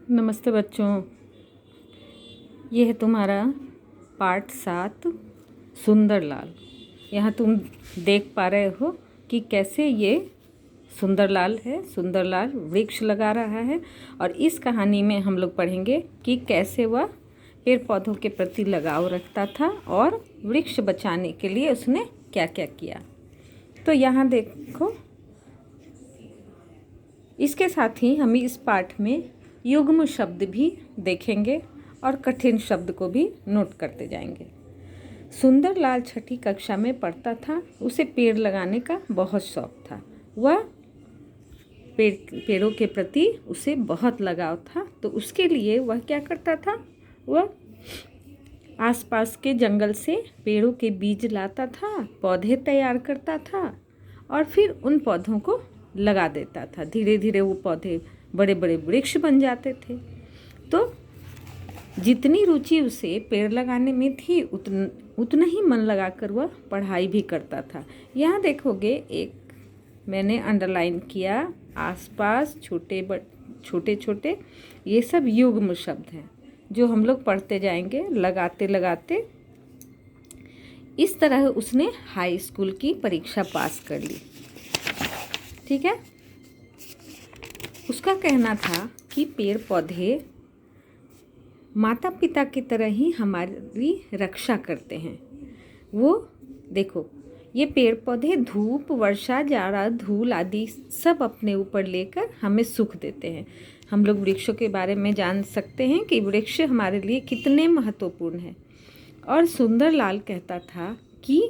नमस्ते बच्चों, ये है तुम्हारा पार्ट 7 सुंदरलाल। यहाँ तुम देख पा रहे हो कि कैसे ये सुंदरलाल है। सुंदरलाल वृक्ष लगा रहा है और इस कहानी में हम लोग पढ़ेंगे कि कैसे वह पेड़ पौधों के प्रति लगाव रखता था और वृक्ष बचाने के लिए उसने क्या क्या किया। तो यहाँ देखो, इसके साथ ही हम इस पाठ में युग्म शब्द भी देखेंगे और कठिन शब्द को भी नोट करते जाएंगे। सुंदरलाल छठी कक्षा में पढ़ता था। उसे पेड़ लगाने का बहुत शौक था। वह पेड़ों के प्रति उसे बहुत लगाव था। तो उसके लिए वह क्या करता था, वह आसपास के जंगल से पेड़ों के बीज लाता था, पौधे तैयार करता था और फिर उन पौधों को लगा देता था। धीरे धीरे वो पौधे बड़े बड़े वृक्ष बन जाते थे। तो जितनी रुचि उसे पेड़ लगाने में थी उतना ही मन लगाकर वह पढ़ाई भी करता था। यहाँ देखोगे, एक मैंने अंडरलाइन किया, आसपास छोटे छोटे ये सब युग्म शब्द हैं जो हम लोग पढ़ते जाएंगे लगाते लगाते। इस तरह उसने हाई स्कूल की परीक्षा पास कर ली। ठीक है। उसका कहना था कि पेड़ पौधे माता पिता की तरह ही हमारी रक्षा करते हैं। वो देखो, ये पेड़ पौधे धूप, वर्षा, जाड़ा, धूल आदि सब अपने ऊपर लेकर हमें सुख देते हैं। हम लोग वृक्षों के बारे में जान सकते हैं कि वृक्ष हमारे लिए कितने महत्वपूर्ण हैं। और सुंदरलाल कहता था कि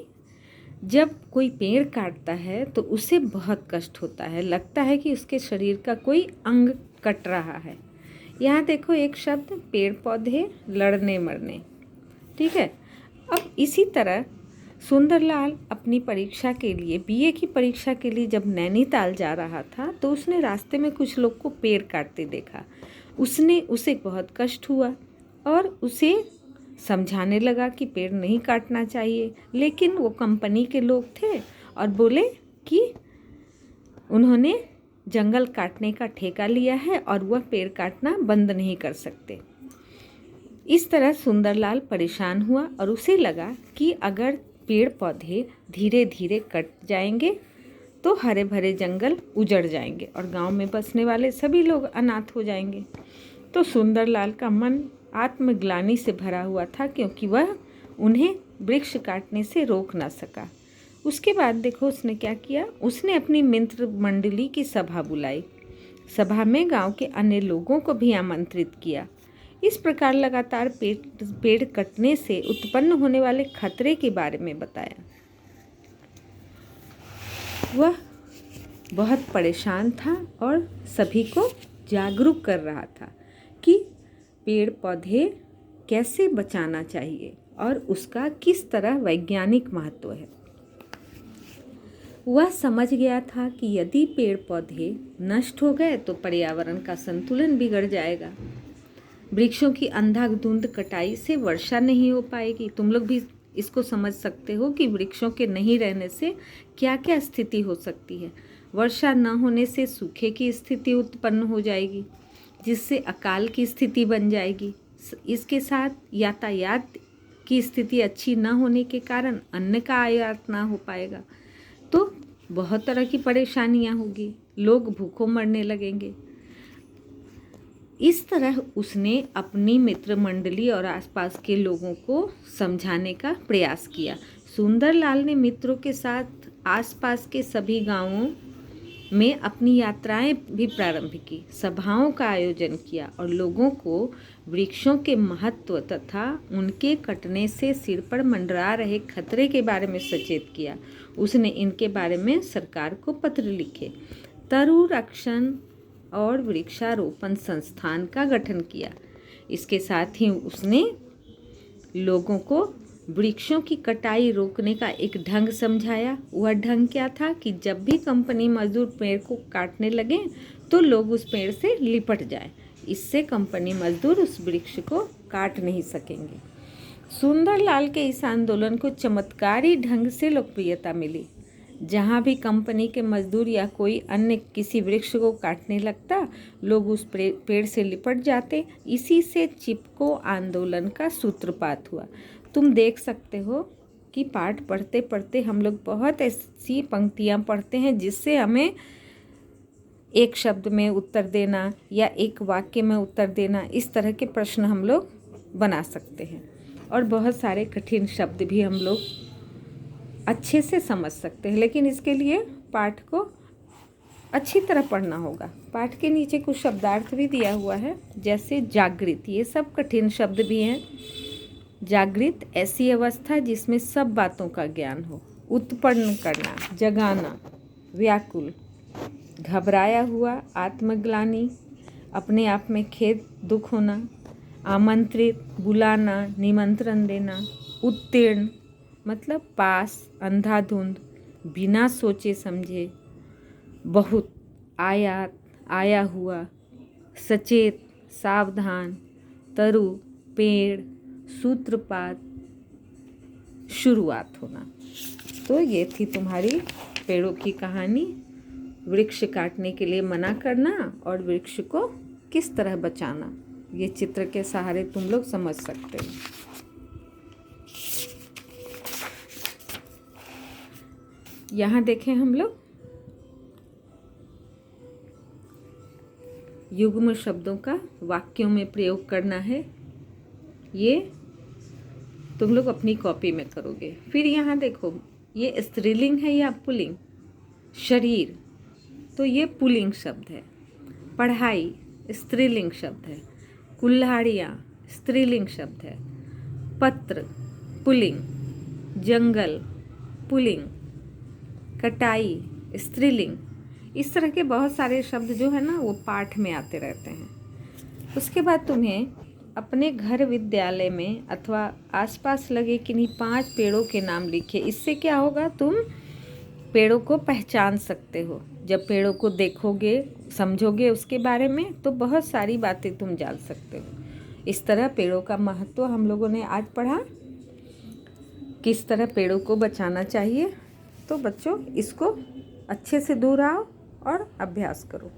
जब कोई पेड़ काटता है तो उसे बहुत कष्ट होता है, लगता है कि उसके शरीर का कोई अंग कट रहा है। यहाँ देखो एक शब्द, पेड़ पौधे लड़ने मरने। ठीक है। अब इसी तरह सुंदरलाल अपनी परीक्षा के लिए, बीए की परीक्षा के लिए जब नैनीताल जा रहा था तो उसने रास्ते में कुछ लोग को पेड़ काटते देखा। उसे बहुत कष्ट हुआ और उसे समझाने लगा कि पेड़ नहीं काटना चाहिए। लेकिन वो कंपनी के लोग थे और बोले कि उन्होंने जंगल काटने का ठेका लिया है और वह पेड़ काटना बंद नहीं कर सकते। इस तरह सुंदरलाल परेशान हुआ और उसे लगा कि अगर पेड़ पौधे धीरे धीरे कट जाएंगे तो हरे भरे जंगल उजड़ जाएंगे और गांव में बसने वाले सभी लोग अनाथ हो जाएंगे। तो सुंदरलाल का मन आत्मग्लानि से भरा हुआ था क्योंकि वह उन्हें वृक्ष काटने से रोक ना सका। उसके बाद देखो उसने क्या किया, उसने अपनी मित्र मंडली की सभा बुलाई। सभा में गांव के अन्य लोगों को भी आमंत्रित किया। इस प्रकार लगातार पेड़ कटने से उत्पन्न होने वाले खतरे के बारे में बताया। वह बहुत परेशान था और सभी को जागरूक कर रहा था कि पेड़ पौधे कैसे बचाना चाहिए और उसका किस तरह वैज्ञानिक महत्व है। वह समझ गया था कि यदि पेड़ पौधे नष्ट हो गए तो पर्यावरण का संतुलन बिगड़ जाएगा। वृक्षों की अंधाधुंध कटाई से वर्षा नहीं हो पाएगी। तुम लोग भी इसको समझ सकते हो कि वृक्षों के नहीं रहने से क्या क्या स्थिति हो सकती है। वर्षा न होने से सूखे की स्थिति उत्पन्न हो जाएगी, जिससे अकाल की स्थिति बन जाएगी। इसके साथ यातायात की स्थिति अच्छी न होने के कारण अन्न का आयात ना हो पाएगा, तो बहुत तरह की परेशानियां होगी, लोग भूखों मरने लगेंगे। इस तरह उसने अपनी मित्र मंडली और आसपास के लोगों को समझाने का प्रयास किया। सुंदरलाल ने मित्रों के साथ आसपास के सभी गांवों में अपनी यात्राएं भी प्रारंभ की, सभाओं का आयोजन किया और लोगों को वृक्षों के महत्व तथा उनके कटने से सिर पर मंडरा रहे खतरे के बारे में सचेत किया। उसने इनके बारे में सरकार को पत्र लिखे, तरु रक्षण और वृक्षारोपण संस्थान का गठन किया। इसके साथ ही उसने लोगों को वृक्षों की कटाई रोकने का एक ढंग समझाया। वह ढंग क्या था कि जब भी कंपनी मजदूर पेड़ को काटने लगे तो लोग उस पेड़ से लिपट जाए। इससे कंपनी मजदूर उस वृक्ष को काट नहीं सकेंगे। सुंदरलाल के इस आंदोलन को चमत्कारी ढंग से लोकप्रियता मिली। जहाँ भी कंपनी के मजदूर या कोई अन्य किसी वृक्ष को काटने लगता, लोग उस पेड़ से लिपट जाते। इसी से चिपको आंदोलन का सूत्रपात हुआ। तुम देख सकते हो कि पाठ पढ़ते पढ़ते हम लोग बहुत ऐसी पंक्तियाँ पढ़ते हैं जिससे हमें एक शब्द में उत्तर देना या एक वाक्य में उत्तर देना, इस तरह के प्रश्न हम लोग बना सकते हैं। और बहुत सारे कठिन शब्द भी हम लोग अच्छे से समझ सकते हैं, लेकिन इसके लिए पाठ को अच्छी तरह पढ़ना होगा। पाठ के नीचे कुछ शब्दार्थ भी दिया हुआ है, जैसे जागृत, ये सब कठिन शब्द भी हैं। जागृत ऐसी अवस्था जिसमें सब बातों का ज्ञान हो। उत्पन्न करना, जगाना, व्याकुल, घबराया हुआ, आत्मग्लानि, अपने आप में खेद दुख होना, आमंत्रित, बुलाना, निमंत्रण देना, उत्तीर्ण मतलब पास, अंधाधुंध, बिना सोचे समझे, बहुत, आयात, आया हुआ, सचेत, सावधान, तरु, पेड़, सूत्रपात, शुरुआत होना। तो ये थी तुम्हारी पेड़ों की कहानी। वृक्ष काटने के लिए मना करना और वृक्ष को किस तरह बचाना, ये चित्र के सहारे तुम लोग समझ सकते हो। यहाँ देखें हम लोग युग्म शब्दों का वाक्यों में प्रयोग करना है। ये तुम लोग अपनी कॉपी में करोगे। फिर यहाँ देखो, ये स्त्रीलिंग है या पुल्लिंग? शरीर, तो ये पुल्लिंग शब्द है। पढ़ाई स्त्रीलिंग शब्द है। कुल्हाड़ियाँ स्त्रीलिंग शब्द है। पत्र पुल्लिंग। जंगल पुल्लिंग। कटाई स्त्रीलिंग। इस तरह के बहुत सारे शब्द जो है ना वो पाठ में आते रहते हैं। उसके बाद तुम्हें अपने घर विद्यालय में अथवा आसपास लगे किन्हीं 5 पेड़ों के नाम लिखे। इससे क्या होगा, तुम पेड़ों को पहचान सकते हो। जब पेड़ों को देखोगे, समझोगे उसके बारे में, तो बहुत सारी बातें तुम जान सकते हो। इस तरह पेड़ों का महत्व हम लोगों ने आज पढ़ा, किस तरह पेड़ों को बचाना चाहिए। तो बच्चों, इसको अच्छे से दोहराओ और अभ्यास करो।